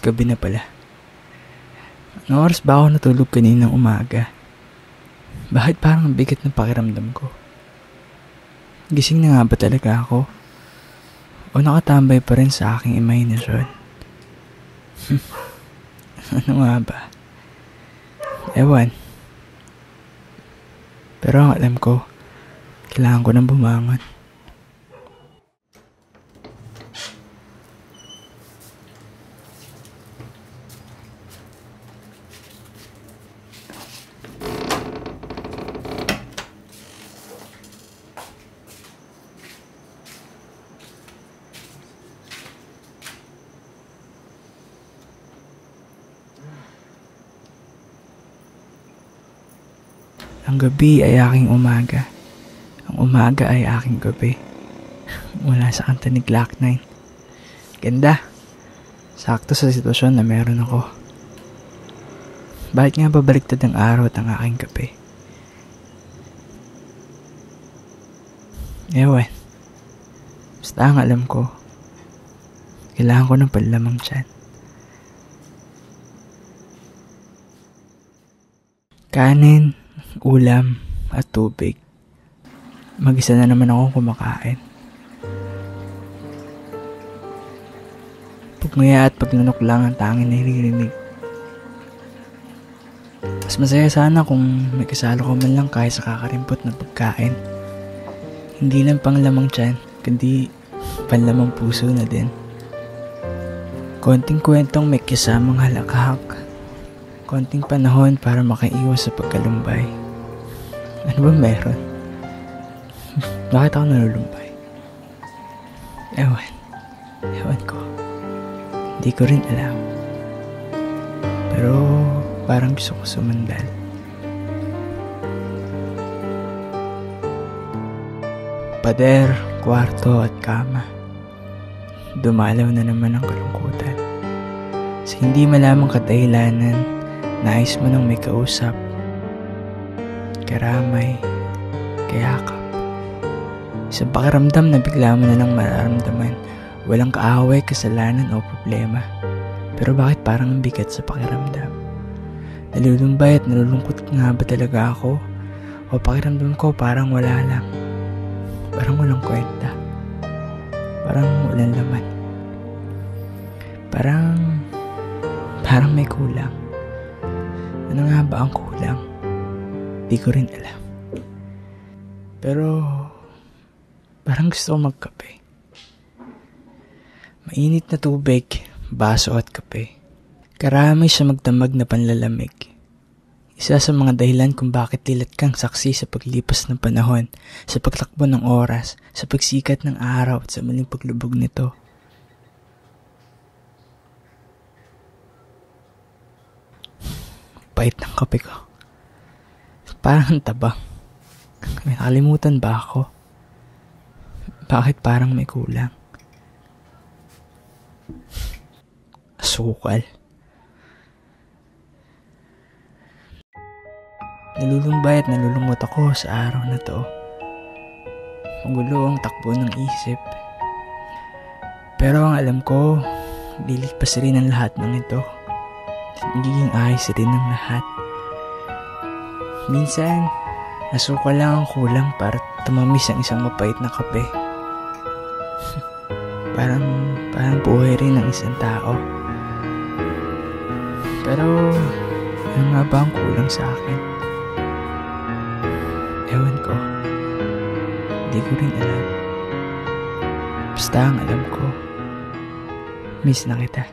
gabi na pala. Anong oras ba ako natulog kaninang umaga? Bakit parang bigat ng pakiramdam ko? Gising na nga ba talaga ako? O nakatambay pa rin sa aking imahinasyon? Ano nga ba? Ewan. Pero ang alam ko, kailangan ko nang bumangon. Ang gabi ay aking umaga. Ang umaga ay aking gabi. Mula sa kanta ni Glock 9. Ganda. Sakto sa sitwasyon na meron ako. Bakit nga babaliktad ang araw at ang aking gabi? Ewan. Basta ang alam ko, kailangan ko ng panlamang tiyan. Kanin, ulam, at tubig. Mag-isa na naman akong kumakain. Pagngaya at paglunok lang ang tanging naririnig. Mas masaya sana kung may kasalo ko man lang kahit sa kakarimpot na pagkain. Hindi lang panglamang tiyan, kundi panlamang puso na din. Konting kwentong may kasamang halakhak. Konting panahon para makaiwas sa pagkalumbay. Ano ba meron? Bakit ako nalulumbay? Ewan ko. Hindi ko rin alam. Pero parang gusto ko sumandal. Pader, kwarto at kama. Dumalaw na naman ang kalungkutan. Sa hindi malamang kadahilanan, nais mo nang may kausap, karamay, kayakap. Isang pakiramdam na bigla mo na lang mararamdaman. Walang kaaway, kasalanan o problema. Pero bakit parang ang bigat sa pakiramdam? Nalulumbay at nalulungkot nga ba talaga ako? O pakiramdam ko parang wala lang. Parang walang kwenta. Parang walang laman. Parang may kulang. Ano nga ba ang kulang? Di ko rin alam. Pero parang gusto ko magkape. Mainit na tubig, baso at kape. Karamay sa magdamag na panlalamig. Isa sa mga dahilan kung bakit lilat kang saksi sa paglipas ng panahon, sa pagtakbo ng oras, sa pagsikat ng araw at sa muling paglubog nito. Pait ng kape ko. Parang tabang. May nakalimutan ba ako? Bakit parang may kulang? Asukal. Nalulumbay at nalulungkot ako sa araw na to. Magulo ang takbo ng isip. Pero ang alam ko, lilipas rin ang lahat ng ito. Magiging ayos rin ang lahat. Minsan, asukal lang ang kulang para tumamis ang isang mapait na kape. parang buhay rin ng isang tao. Pero, ano nga ba ang kulang sa akin? Ewan ko. Hindi ko rin alam. Basta ang alam ko, miss na kita.